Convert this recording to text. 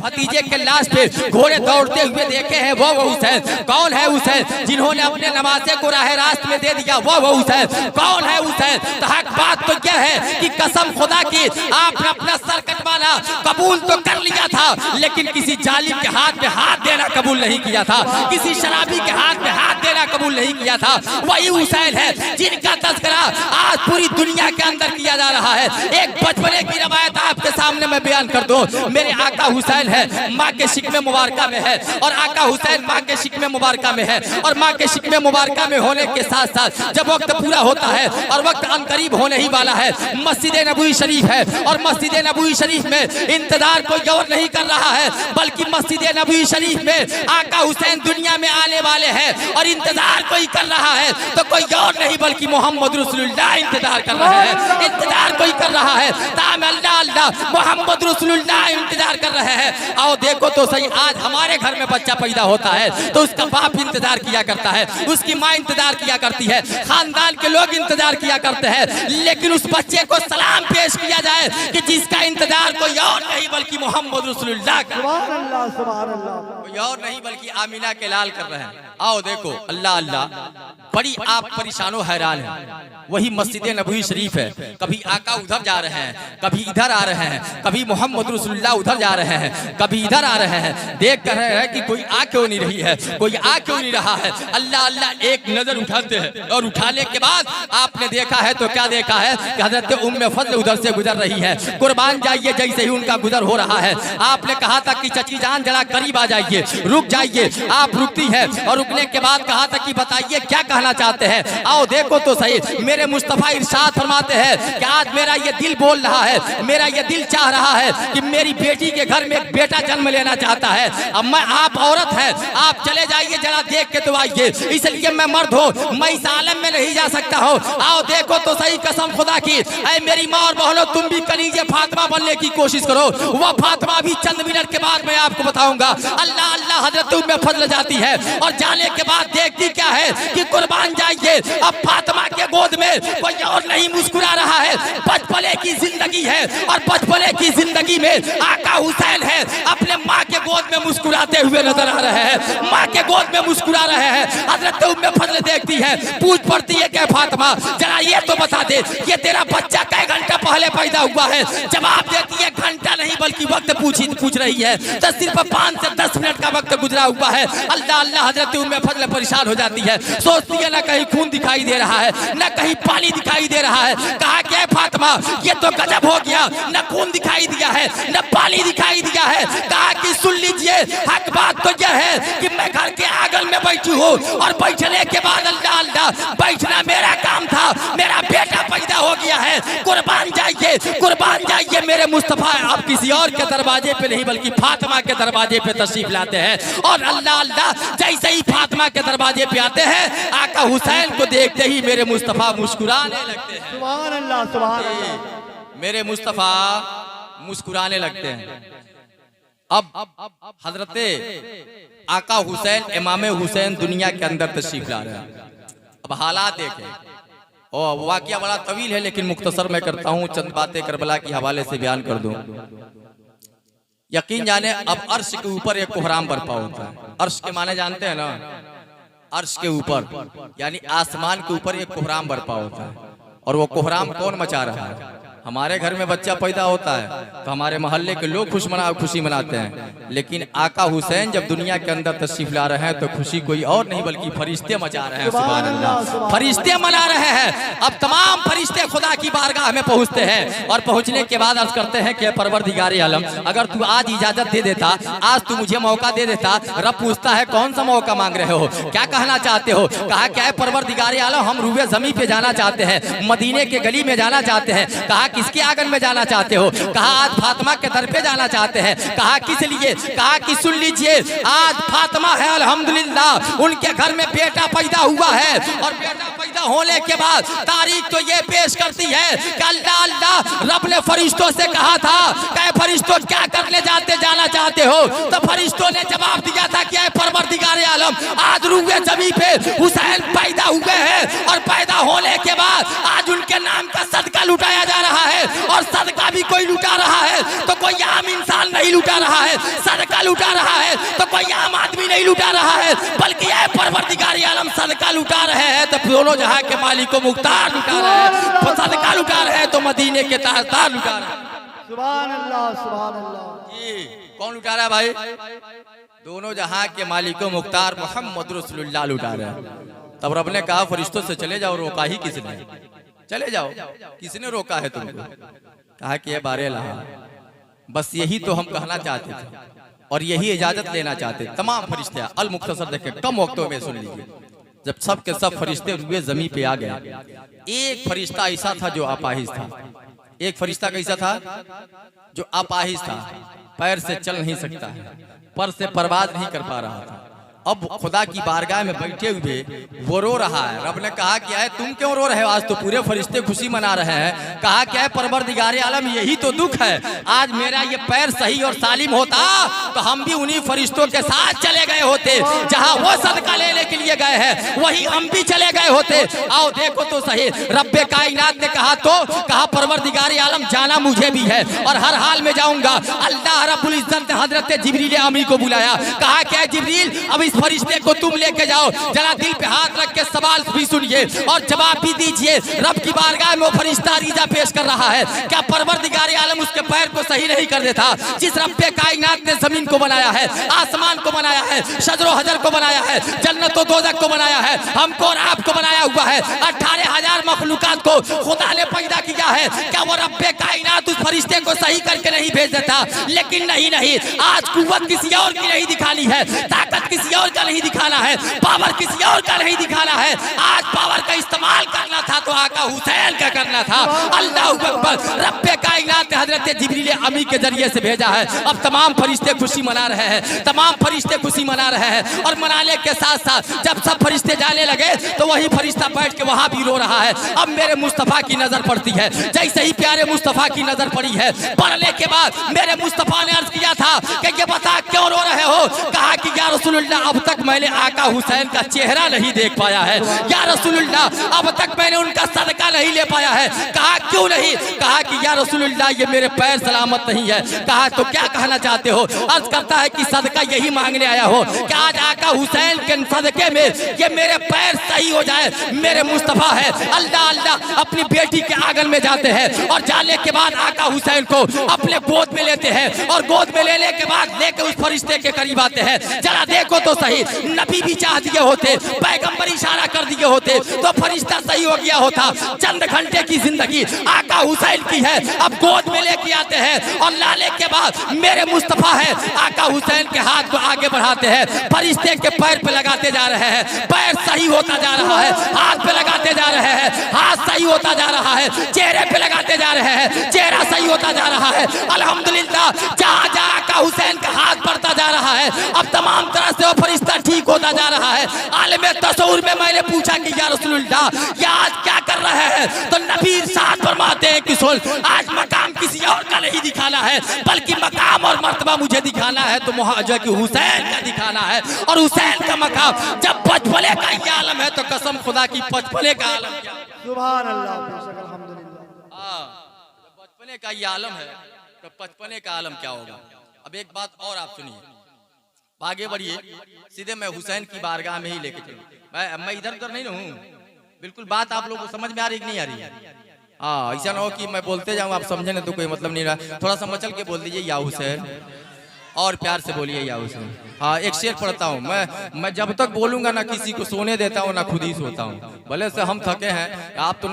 भतीजे के लाश पे घोड़े दौड़ते हुए देखे हैं, वो हुसैन। कौन है हुसैन जिन्होंने अपने नमाज़े को राह रास्त में दे दिया, वो हुसैन। कौन है हुसैन? तो हक बात तो यह है कि कसम खुदा की आपने अपना सर कटवाना कबूल तो कर लिया था, लेकिन किसी जालिम के हाथ में हाथ देना कबूल नहीं किया था, किसी शराबी के हाथ में हाथ देना कबूल नहीं किया था। वही हुसैन है जिनका तज़किरा आज पूरी दुनिया के अंदर किया जा रहा है। एक बचपने की रवायत आपके सामने मैं बयान कर दूं। मेरे आका हुसैन है, माँ के शिकमे मुबारका में है, और आका हुसैन माँ के शिकमे मुबारका में है, और माँ के शिकमे मुबारका में होने के साथ साथ जब वक्त पूरा होता है और वक्त अनकरीब होने ही वाला है, मस्जिद नबवी शरीफ है, और मस्जिद नबवी शरीफ में इंतजार कोई और नहीं कर रहा है, बल्कि मस्जिद नबवी शरीफ में आका हुसैन दुनिया में आने वाले हैं, और इंतजार कोई कर रहा है तो कोई और नहीं बल्कि मोहम्मद रसूलुल्लाह इंतजार कर रहे हैं, इंतजार कोई कर रहा है। ताम अल्लाह अल्लाह मोहम्मद रसूलुल्लाह इंतजार कर रहे हैं। आओ देखो तो सही, आज हमारे घर में बच्चा पैदा होता है तो उसका बाप इंतजार किया करता है, उसकी माँ इंतजार किया करती है, खानदान के लोग इंतजार किया करते हैं, लेकिन उस बच्चे को सलाम पेश किया जाए कि जिसका इंतजार कोई और नहीं बल्कि मोहम्मद रसूलुल्लाह का, कोई और नहीं बल्कि आमिना के लाल कर रहे हैं। आओ देखो अल्लाह अल्लाह, बड़ी आप परेशान हो, हैरान है। वही मस्जिद नबवी शरीफ है, कभी आका उधर जा रहे हैं, कभी इधर आ रहे हैं, कभी मोहम्मद रसूलुल्लाह उधर जा रहे हैं, कभी इधर आ रहे हैं। देख कर रहे हैं कि कोई आ क्यों नहीं रही है, कोई आ क्यों नहीं रहा है। अल्लाह अल्लाह एक नजर उठाते हैं, और उठाने के बाद आपने देखा है तो क्या देखा है कि हजरत उम्मे फजल उधर से गुजर रही है। कुर्बान जाइए, जैसे ही उनका गुजर हो रहा है, आपने कहा था कि चची जान जरा करीब आ जाइए, रुक जाइए। आप रुकती है, और रुकने के बाद कहा था कि बताइए क्या कहना चाहते हैं। आओ देखो तो सही, मेरे मुस्तफा इरशाद फरमाते हैं कि आज मेरा ये दिल बोल रहा है, मेरा ये दिल चाह रहा है कि मेरी बेटी के घर में एक बेटा जन्म लेना चाहता है। अब मैं, आप औरत है, आप चले जाइए, जरा देख के तो आइए, इसलिए मैं मर्द हूँ, मैं इस आलम में नहीं जा सकता हूँ। आओ देखो तो सही, कसम खुदा की, ऐ मेरी माँ और बहनों, तुम भी कलीजे फातिमा बनने की कोशिश करो। वह फातिमा भी चंद मिनट के बाद मैं आपको बताऊंगा। अल्लाह अल्लाह हजरत उम्मे फजल जाती है, और जाने के बाद देखती क्या है कि कुर्बान जाइए, अब फातिमा के गोद में कोई और नहीं मुस्कुरा रहा है, बचपने की जिंदगी है, और बचपने की जिंदगी में आका हुसैन है, अपने माँ के गोद में मुस्कुराते हुए नजर आ रहे हैं, माँ के गोद में मुस्कुरा रहे हैं। हजरत उम्मे फजल देखती है, पूछ पड़ती है कि फातिमा जरा ये तो बता दे, ये तेरा बच्चा कई घंटा पहले पैदा हुआ है। जवाब देती है घंटा नहीं बल्कि वक्त पूछ रही है, तो सिर्फ 5 से 10 मिनट का वक्त गुजरा हुआ है। अल्लाह अल्लाह हजरत उम्मे फजल परेशान हो जाती है, सोचती है ना कहीं खून दिखाई दे रहा है, न कहीं पानी दिखाई दे रहा है। कहा क्या फातिमा, ये तो गजब हो गया, न खून दिखाई दिया है, न पानी दिखाई दिया है। कहा कि सुन लीजिए, हक बात तो यह है कि मैं घर के आंगन में बैठी हूँ, और बैठने के बाद अल्लाह अल्लाह बैठना मेरा काम था, मेरा बेटा पैदा हो गया है। कुर्बान जाइए, कुर्बान जाइए मेरे मुस्तफा। आप किसी और के दरवाजे पे नहीं बल्कि फातिमा के दरवाजे पे तशरीफ लाते हैं, और अल्लाह अल्लाह जैसे ही फातिमा के दरवाजे पे आते हैं, आका हुसैन को देखते ही मेरे मुस्तफा मुस्कुराने लगते हैं। सुभान अल्लाह, सुभान अल्लाह। मेरे मुस्तफा मुस्कुराने लगते हैं। अब हजरते आका हुसैन, इमाम हुसैन दुनिया के अंदर तशरीफ ला रहे हैं। अब हालात देखें, और वाकया बड़ा तवील है, लेकिन मुख्तसर मैं करता हूँ, चंद बातें करबला के हवाले से बयान कर दूं। यकीन जाने, अब अर्श के ऊपर एक कोहराम बरपा होता है। अर्श के माने जानते हैं ना, अर्श के ऊपर यानी आसमान के ऊपर एक कोहराम बरपा होता है, और वो कोहराम कौन मचा रहा है? हमारे घर में बच्चा पैदा होता है तो हमारे मोहल्ले के लोग खुशी मनाते हैं, लेकिन आका हुसैन जब दुनिया के अंदर तशरीफ ला रहे हैं तो खुशी कोई और नहीं बल्कि फरिश्ते मचा रहे हैं। सुभान अल्लाह, फरिश्ते मना रहे हैं। अब तमाम फरिश्ते खुदा की बारगाह में पहुंचते हैं, और पहुंचने के बाद अर्ज करते हैं कि परवरदिगार आलम, अगर तू आज इजाजत दे देता, आज तू मुझे मौका दे देता। रब पूछता है कौन सा मौका मांग रहे हो, क्या कहना चाहते हो? कहा क्या है परवरदिगार आलम, हम रूए ज़मीन पे जाना चाहते हैं, मदीने के गली में जाना चाहते हैं। कहा किसके आंगन में जाना चाहते हो? कहा आज फातिमा के दर पे जाना चाहते हैं। कहा किस लिए? कहा कि सुन लीजिए, आज फातिमा है अल्हम्दुलिल्लाह, उनके घर में बेटा पैदा हुआ है, और बेटा पैदा होने के बाद तारीख तो ये पेश करती है कि अल्लाह अल्लाह रब ने फरिश्तों से कहा था कि फरिश्तों क्या करने जाना चाहते चाहते हो? तो फरिश्तों ने जवाब दिया था कि परवरदिगार आलम, आज रूए ज़मीन पे हुसैन पैदा हुए हैं और पैदा होने के बाद आज उनके नाम का सदका लुटाया जा रहा है। और सदका भी कोई लुटा रहा है तो कोई आम इंसान नहीं लुटा रहा है, सदका लुटा रहा है तो कोई आम आदमी नहीं लुटा रहा है, बल्कि यह परवरदिगार आलम सदका लुटा रहे हैं तो दोनों जहां के मालिक को मुख्तार लुटा रहे हैं, तो सदका लुटा रहे हैं तो मदीने के ताजदार लुटा रहे हैं। सुभान अल्लाह, सुभान अल्लाह। जी, कौन लुटा रहा है भाई? दोनों जहां के मालिक मुख्तार मोहम्मद रसूलुल्लाह लुटा रहे हैं। तब रब ने कहा फरिश्तों से चले जाओ, रोका ही किसने? चले जाओ, किसने रोका है तुमको? कहा कि ये बारे लहा, बस यही तो हम कहना चाहते थे और यही इजाजत लेना चाहते। तमाम फरिश्ते अल मुख्तसर देखे कम वक्तों में सुन लीजिए। जब सब के सब फरिश्ते रुए जमीन पे आ गए, एक फरिश्ता ऐसा था जो अपाहिज था। एक फरिश्ता कैसा था? जो अपाहिज था, पैर से चल नहीं सकता है, पर से परवाज नहीं कर पा रहा था। अब खुदा की बारगाह में बैठे हुए वो रो रहा है। रब ने कहा क्या है, तुम क्यों रो रहे हो? आज तो पूरे फरिश्ते खुशी मना रहे हैं। कहा क्या है, परवरदिगार आलम यही तो दुख है, आज मेरा ये पैर सही और सालिम होता तो हम भी उन्हीं फरिश्तों के साथ चले गए होते, जहां वो सदका लेने के लिए गए हैं वही हम भी चले गए होते। आओ देखो तो सही, रब्बे कायनात ने कहा तो कहा परवरदिगार आलम जाना मुझे भी है और हर हाल में जाऊंगा। अल्लाह रब्बुल इज्जत ने हजरत जिब्रील अमीन को बुलाया, कहा क्या जिब्रील अब इस फरिश्ते को तुम लेके जाओ, जरा दिल पे हाथ रख के सवाल भी सुनिए और जवाब भी दीजिए। रब की बारगाह में वो फरिश्ता रीजा पेश कर रहा है, क्या परवरदिगार आलम उसके पैर को सही नहीं कर देता? जिस रब्बे कायनात ने जमीन को बनाया है, आसमान को बनाया है, शजरो हजर को बनाया है, जन्नत और दोजख को बनाया है, हमको और आपको बनाया हुआ है, 18,000 मखलूकात को खुदा ने पैदा किया है, क्या वो रब्बे कायनात उस फरिश्ते को सही करके नहीं भेज देता? लेकिन नहीं, आज कुव्वत किसी और की नहीं दिखानी है, ताकत किसी और का नहीं दिखाना है, पावर किसी और का नहीं दिखाना है। आज पावर का इस्तेमाल करना था तो आका हुसैन का करना था। अल्लाह अकबर, रब्बे कायनात ने हजरत जिब्रील अमीन के जरिए से भेजा है। अब तमाम फरिश्ते खुशी मना रहे हैं, तमाम फरिश्ते खुशी मना रहे हैं और मनाने के साथ साथ जब सब फरिश्ते जाने लगे तो वही फरिश्ता बैठ के वहां भी रो रहा है। अब मेरे मुस्तफा की नजर पड़ती है, जैसे ही प्यारे मुस्तफा की नजर पड़ी है, पढ़ने के बाद मेरे मुस्तफा ने अर्ज किया था कि ये बता क्यों रो रहे हो? कहा कि या रसूलुल्लाह अब तक मैंने आका हुसैन का चेहरा नहीं देख पाया है, या रसूलुल्लाह अब तक मैंने उनका सदका नहीं ले पाया है। कहा क्यों नहीं? कहा कि या रसूलुल्लाह ये मेरे पैर सलामत नहीं है। कहा तो क्या कहना चाहते हो? अर्ज करता है कि सदका यही मांगने आया हो कि आज आका हुसैन के सदके में ये मेरे पैर सही हो जाए। मेरे मुस्तफा है, अल्लाह अल्लाह अपनी बेटी के आंगन में जाते हैं और जाने के बाद आका हुसैन को अपने गोद में लेते हैं और गोद में लेने के बाद लेके उस फरिश्ते के करीब आते हैं। जरा देखो तो सही, नबी भी चाह दिए होते, पैगंबर इशारा कर दिए होते तो फरिश्ता सही हो गया होता। चंद घंटे की जिंदगी आका हुसैन की है, अब गोद में लेके आते हैं और लाने के बाद मेरे मुस्तफा है, आका हुसैन के हाथ को आगे बढ़ाते हैं, फरिश्ते के पैर पे लगाते जा रहे हैं, पैर सही होता जा रहा है, हाथ पे लगाते जा रहे हैं, हाथ सही होता जा रहा है, चेहरे पे लगाते जा रहे हैं, चेहरा सही होता जा रहा है। अल्हम्दुलिल्लाह, जहाँ जहाँ आका हुसैन का हाथ बढ़ता जा रहा है, अब तमाम तरह से वो फरिश्ता ठीक होता जा रहा है। आलमे तसव्वुर में मैंने पूछा कि या रसूलुल्लाह ये आज क्या कर रहे हैं? तो नबी साथ फरमाते हैं कि सुन, आज मकाम किसी और का नहीं दिखाना है, बल्कि मकाम और मर्तबा मुझे दिखाना है, तो मुहाजिर की हुसैन का दिखाना है। और हुसैन का मकाम जब बचपने का ये आलम है तो कसम खुदा की बचपने का आलम क्या? सुभान अल्लाह, अल्हम्दुलिल्लाह। जब बचपने का ये आलम है तो बचपने का आलम क्या होगा? अब एक बात और आप सुनिए, आगे बढ़िए, सीधे मैं हुसैन की बारगाह में ही लेके चलूं। मैं इधर उधर नहीं रहूं, बिल्कुल बात आप लोगों को समझ में आ रही कि नहीं आ रही है? हाँ, ऐसा ना हो कि मैं बोलते जाऊं आप समझे ना तो कोई मतलब नहीं रहा। थोड़ा सा मचल के बोल दीजिए या हुसैन, और प्यार से बोलिए या हुसैन। हाँ, एक शेर पढ़ता हूँ मैं जब तक बोलूंगा ना किसी को सोने देता हूँ ना खुद ही सोता हूँ। भले से हम थके हैं, आप तो नहीं